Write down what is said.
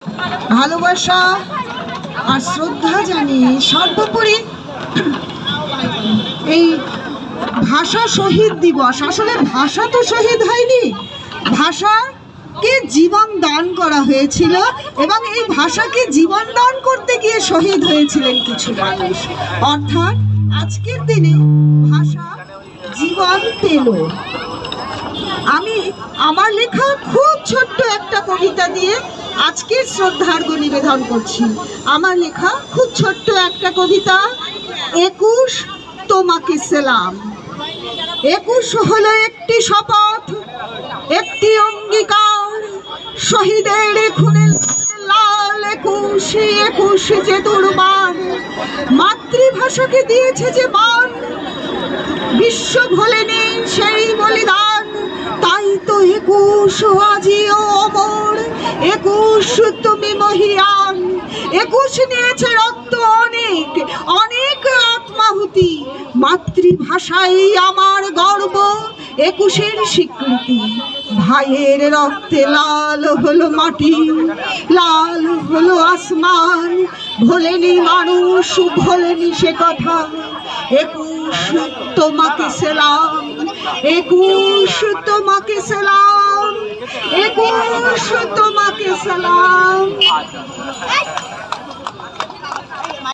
ভালোবাসা আর শ্রদ্ধা জানিয়ে সর্বোপরি এই ভাষা শহীদ দিবস, আসলে ভাষা তো শহীদ হয়নি, ভাষাকে জীবন দান করা হয়েছিল এবং এই ভাষাকে জীবন দান করতে গিয়ে শহীদ হয়েছিলেন কিছু মানুষ। অর্থাৎ আজকের দিনে ভাষা জীবন পেল। আমি আমার লেখা খুব ছোট্ট একটা কবিতা দিয়ে আজকের শ্রদ্ধার্ঘ্য নিবেদন করছি। আমার লেখা খুব ছোট্ট একটা কবিতা, 21 তোমাকে সেলাম। 21 হলো একটি শপথ, একটি অঙ্গীকার, শহীদের খুনে লাল 21 যে দুর্বার, মাতৃভাষাকে দিয়েছে যে বান, বিশ্ব ভোলেনি সেই বলিদান। তাই তো 21 আজিও অমর, 21 তুমি মহিয়ান। 21 নিয়েছে রক্ত অনেক, অনেক আত্মাহুতি, মাতৃভাষাই আমার গর্ব, 21-এর স্বীকৃতি। ভাইয়ের রক্তে লাল হলো মাটি, লাল হলো আসমান, ভোলেনি মানুষ, ভোলেনি সে কথা। 21 তোমাকে সেলাম, 21 তোমাকে সেলাম, 21 তোমাকে সেলাম।